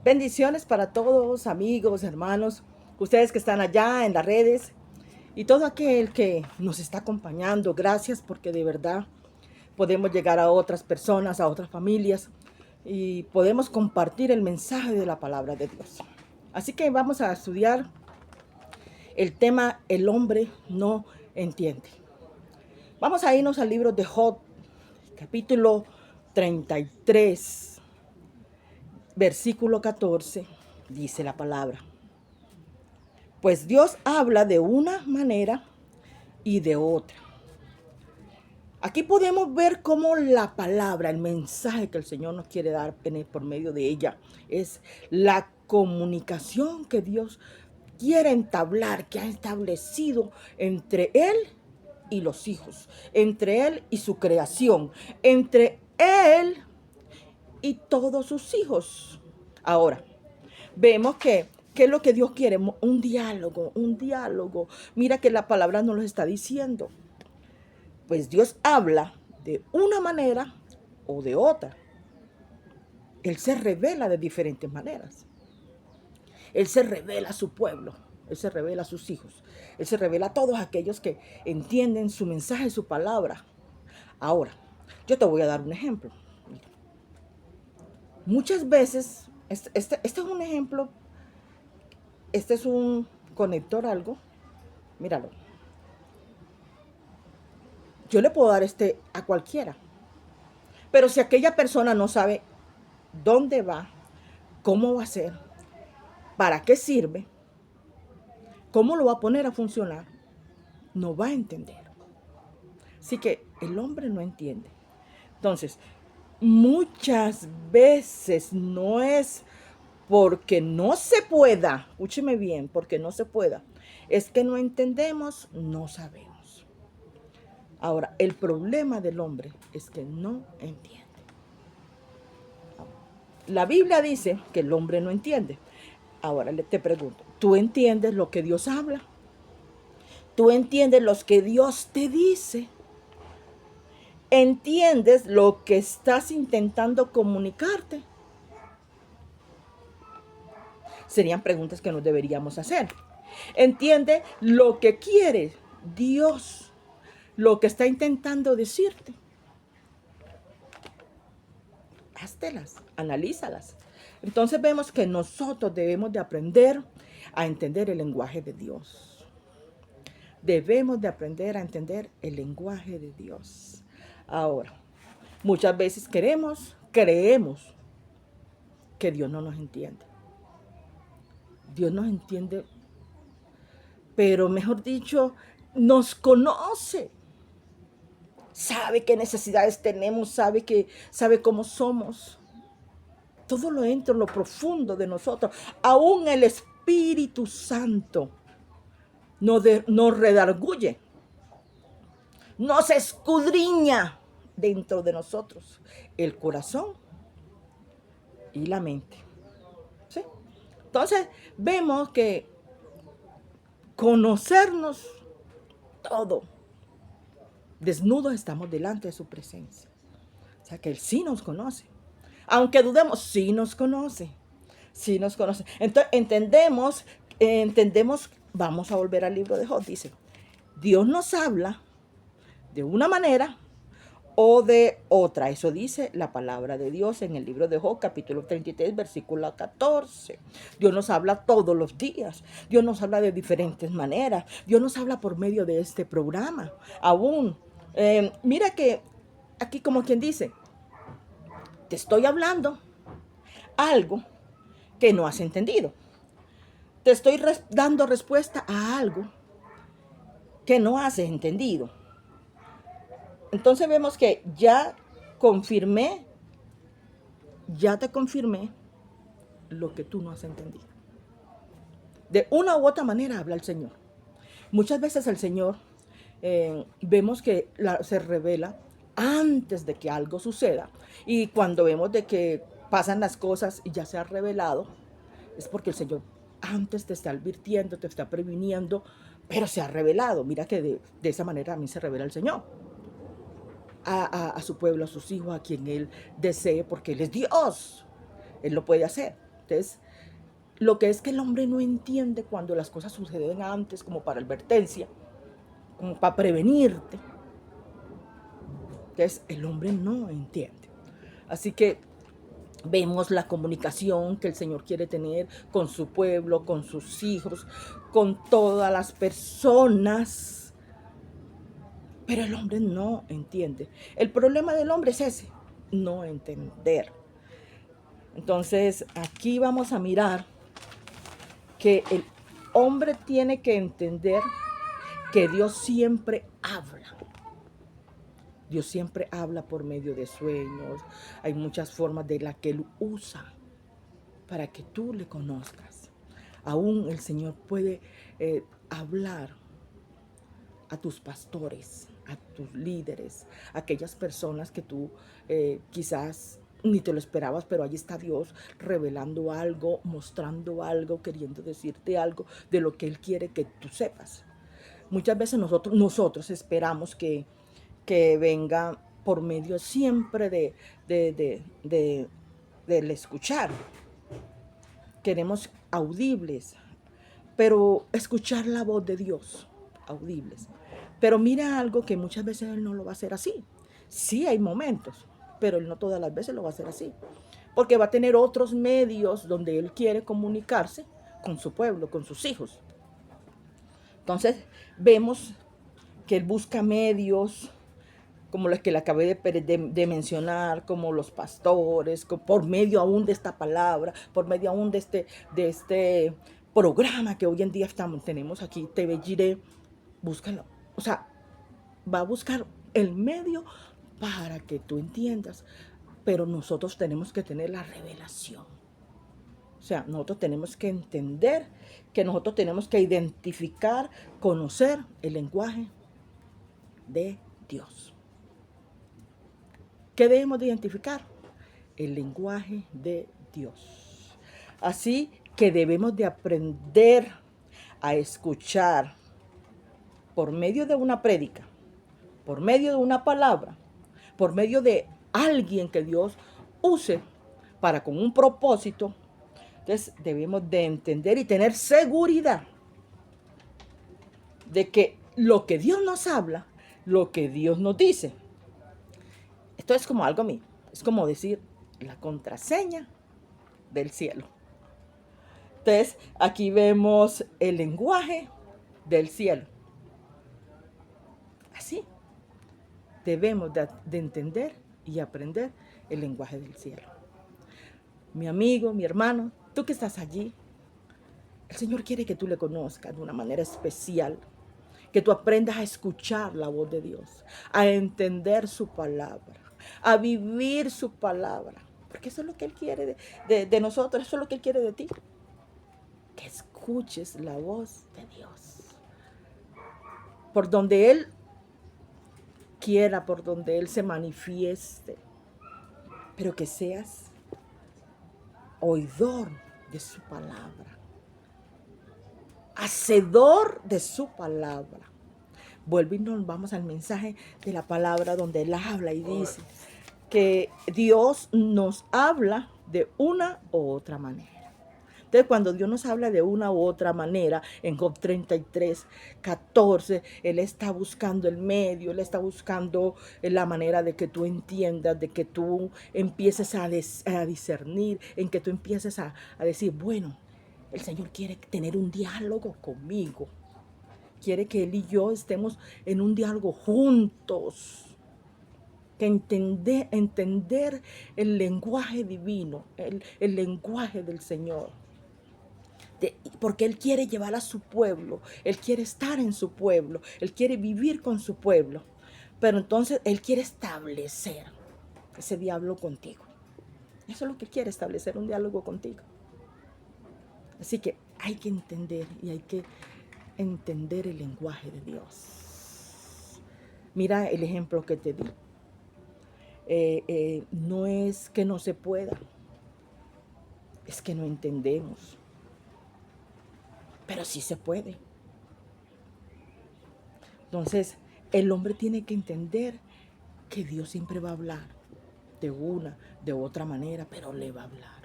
Bendiciones para todos, amigos, hermanos, ustedes que están allá en las redes y todo aquel que nos está acompañando. Gracias porque de verdad podemos llegar a otras personas, a otras familias y podemos compartir el mensaje de la palabra de Dios. Así que vamos a estudiar el tema El hombre no entiende. Vamos a irnos al libro de Job, capítulo 33, versículo 14, dice la palabra. Pues Dios habla de una manera y de otra. Aquí podemos ver cómo la palabra, el mensaje que el Señor nos quiere dar por medio de ella, es la comunicación que Dios quiere entablar, que ha establecido entre Él y los hijos, entre Él y su creación, entre Él y todos sus hijos. Ahora, vemos que ¿qué es lo que Dios quiere? Un diálogo, un diálogo. Mira que la palabra nos lo está diciendo. Pues Dios habla de una manera o de otra. Él se revela de diferentes maneras. Él se revela a su pueblo. Él se revela a sus hijos. Él se revela a todos aquellos que entienden su mensaje, su palabra. Ahora, yo te voy a dar un ejemplo. Muchas veces, este es un ejemplo, este es un conector algo. Míralo. Yo le puedo dar este a cualquiera. Pero si aquella persona no sabe dónde va, cómo va a ser, para qué sirve, cómo lo va a poner a funcionar, no va a entender. Así que el hombre no entiende. Entonces, muchas veces no es porque no se pueda, escúcheme bien, porque no se pueda, es que no entendemos, no sabemos. Ahora, el problema del hombre es que no entiende. La Biblia dice que el hombre no entiende. Ahora te pregunto, ¿tú entiendes lo que Dios habla? ¿Tú entiendes lo que Dios te dice? ¿Entiendes lo que estás intentando comunicarte? Serían preguntas que nos deberíamos hacer. ¿Entiende lo que quiere Dios? Lo que está intentando decirte. Háztelas, analízalas. Entonces vemos que nosotros debemos de aprender a entender el lenguaje de Dios. Debemos de aprender a entender el lenguaje de Dios. Ahora, muchas veces creemos que Dios no nos entiende. Dios nos entiende, pero mejor dicho, nos conoce. Sabe qué necesidades tenemos, sabe cómo somos. Todo lo entra en lo profundo de nosotros. Aún el Espíritu Santo nos redarguye, nos escudriña dentro de nosotros el corazón y la mente. ¿Sí? Entonces vemos que conocernos todo, desnudos estamos delante de su presencia. O sea que Él sí nos conoce. Aunque dudemos, sí nos conoce. Sí nos conoce. Entonces entendemos, vamos a volver al libro de Job, dice, Dios nos habla de una manera o de otra. Eso dice la palabra de Dios en el libro de Job, capítulo 33, versículo 14. Dios nos habla todos los días. Dios nos habla de diferentes maneras. Dios nos habla por medio de este programa. Aún, mira que aquí como quien dice, te estoy hablando algo que no has entendido. Te estoy dando respuesta a algo que no has entendido. Entonces vemos que ya te confirmé lo que tú no has entendido. De una u otra manera habla el Señor. Muchas veces el Señor vemos que se revela antes de que algo suceda. Y cuando vemos de que pasan las cosas y ya se ha revelado, es porque el Señor antes te está advirtiendo, te está previniendo, pero se ha revelado. Mira que de esa manera a mí se revela el Señor. A su pueblo, a sus hijos, a quien Él desee, porque Él es Dios. Él lo puede hacer. Entonces, lo que es que el hombre no entiende cuando las cosas suceden antes, como para advertencia, como para prevenirte. Entonces, el hombre no entiende. Así que vemos la comunicación que el Señor quiere tener con su pueblo, con sus hijos, con todas las personas. Pero el hombre no entiende. El problema del hombre es ese, no entender. Entonces, aquí vamos a mirar que el hombre tiene que entender que Dios siempre habla. Dios siempre habla por medio de sueños. Hay muchas formas de las que Él usa para que tú le conozcas. Aún el Señor puede hablar a tus pastores, a tus líderes, a aquellas personas que tú quizás ni te lo esperabas, pero ahí está Dios revelando algo, mostrando algo, queriendo decirte algo de lo que Él quiere que tú sepas. Muchas veces nosotros esperamos que venga por medio siempre del escuchar. Queremos audibles, pero escuchar la voz de Dios, audibles. Pero mira algo que muchas veces Él no lo va a hacer así. Sí hay momentos, pero Él no todas las veces lo va a hacer así. Porque va a tener otros medios donde Él quiere comunicarse con su pueblo, con sus hijos. Entonces vemos que Él busca medios como los que le acabé de mencionar, como los pastores, por medio aún de esta palabra, por medio aún de este programa que hoy en día tenemos aquí, TV Jiré, búscalo. O sea, va a buscar el medio para que tú entiendas, pero nosotros tenemos que tener la revelación. O sea, nosotros tenemos que entender que nosotros tenemos que identificar, conocer el lenguaje de Dios. ¿Qué debemos de identificar? El lenguaje de Dios. Así que debemos de aprender a escuchar por medio de una prédica, por medio de una palabra, por medio de alguien que Dios use para con un propósito. Entonces debemos de entender y tener seguridad de que lo que Dios nos habla, lo que Dios nos dice, esto es como algo mío, es como decir la contraseña del cielo. Entonces, aquí vemos el lenguaje del cielo. Así, debemos de entender y aprender el lenguaje del cielo. Mi amigo, mi hermano, tú que estás allí, el Señor quiere que tú le conozcas de una manera especial, que tú aprendas a escuchar la voz de Dios, a entender su palabra, a vivir su palabra. Porque eso es lo que Él quiere de nosotros, eso es lo que Él quiere de ti. Que escuches la voz de Dios. Por donde Él quiera, por donde Él se manifieste. Pero que seas oidor de su palabra. Hacedor de su palabra. Vuelve y nos vamos al mensaje de la palabra donde Él habla y dice que Dios nos habla de una u otra manera. Entonces, cuando Dios nos habla de una u otra manera, en Job 33, 14, Él está buscando el medio, Él está buscando la manera de que tú entiendas, de que tú empieces a discernir, en que tú empieces a decir, bueno, el Señor quiere tener un diálogo conmigo. Quiere que Él y yo estemos en un diálogo juntos. Que entender el lenguaje divino, el lenguaje del Señor. Porque Él quiere llevar a su pueblo, Él quiere estar en su pueblo, Él quiere vivir con su pueblo. Pero entonces Él quiere establecer ese diálogo contigo. Eso es lo que Él quiere, establecer un diálogo contigo. Así que hay que entender y hay que entender el lenguaje de Dios. Mira el ejemplo que te di. No es que no se pueda, es que no entendemos. Pero sí se puede. Entonces, el hombre tiene que entender que Dios siempre va a hablar de una, de otra manera, pero le va a hablar.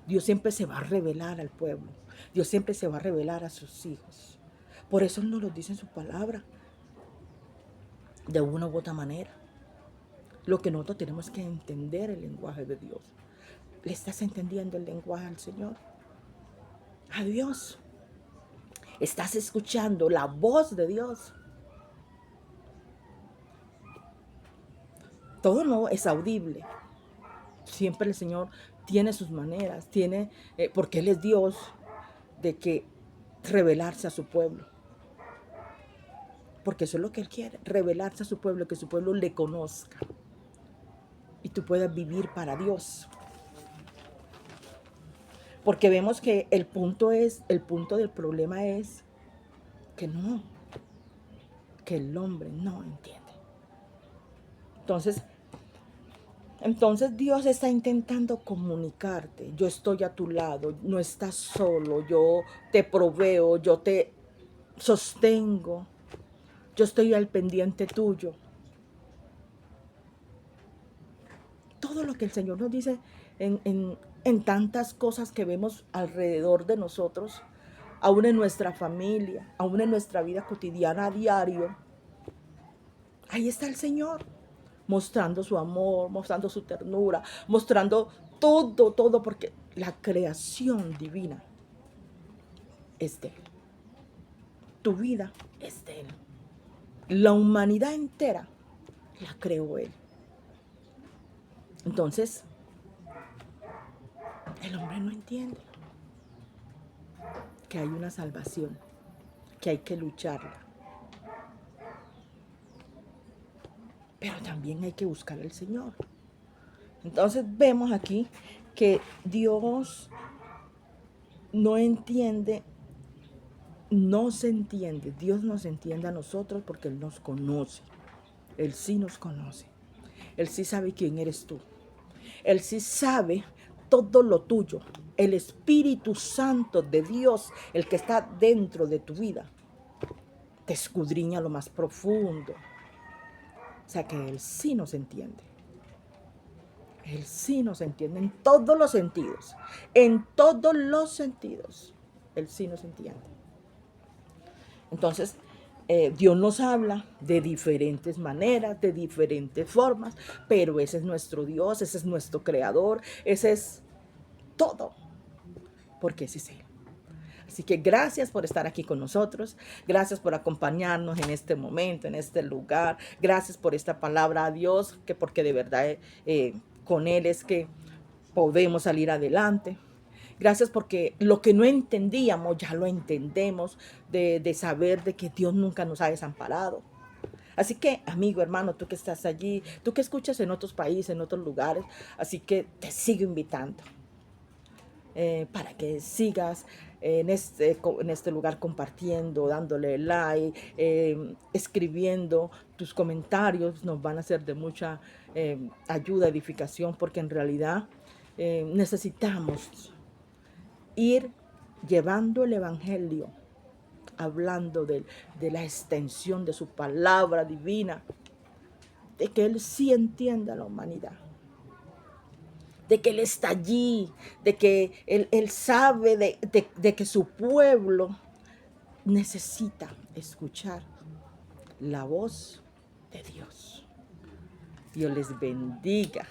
Dios siempre se va a revelar al pueblo. Dios siempre se va a revelar a sus hijos. Por eso Él nos lo dice en su palabra, de una u otra manera. Lo que nosotros tenemos que entender el lenguaje de Dios. ¿Le estás entendiendo el lenguaje al Señor? A Dios. ¿Estás escuchando la voz de Dios? Todo no es audible. Siempre el Señor tiene sus maneras, porque Él es Dios, de que revelarse a su pueblo. Porque eso es lo que Él quiere, revelarse a su pueblo, que su pueblo le conozca. Y tú puedas vivir para Dios. Porque vemos que el punto del problema es que que el hombre no entiende. Entonces Dios está intentando comunicarte. Yo estoy a tu lado, no estás solo, yo te proveo, yo te sostengo, yo estoy al pendiente tuyo. Todo lo que el Señor nos dice en tantas cosas que vemos alrededor de nosotros, aún en nuestra familia, aún en nuestra vida cotidiana a diario, ahí está el Señor, mostrando su amor, mostrando su ternura, mostrando todo, porque la creación divina es de Él. Tu vida es de Él. La humanidad entera la creó Él. Entonces, el hombre no entiende que hay una salvación, que hay que lucharla. Pero también hay que buscar al Señor. Entonces vemos aquí que Dios no entiende, no se entiende. Dios nos entiende a nosotros porque Él nos conoce. Él sí nos conoce. Él sí sabe quién eres tú. Él sí sabe todo lo tuyo. El Espíritu Santo de Dios, el que está dentro de tu vida, te escudriña lo más profundo. O sea que Él sí nos entiende. Él sí nos entiende en todos los sentidos. En todos los sentidos. Él sí nos entiende. Entonces, Dios nos habla de diferentes maneras, de diferentes formas, pero ese es nuestro Dios, ese es nuestro Creador, ese es todo, porque ese es Él. Así que gracias por estar aquí con nosotros, gracias por acompañarnos en este momento, en este lugar, gracias por esta palabra a Dios, que porque de verdad con Él es que podemos salir adelante. Gracias porque lo que no entendíamos ya lo entendemos, de saber de que Dios nunca nos ha desamparado. Así que, amigo, hermano, tú que estás allí, tú que escuchas en otros países, en otros lugares, así que te sigo invitando para que sigas en este lugar compartiendo, dándole like, escribiendo. Tus comentarios nos van a ser de mucha ayuda, edificación, porque en realidad necesitamos ir llevando el Evangelio, hablando de la extensión de su palabra divina, de que Él sí entiende a la humanidad, de que Él está allí, de que Él sabe de que su pueblo necesita escuchar la voz de Dios. Dios les bendiga.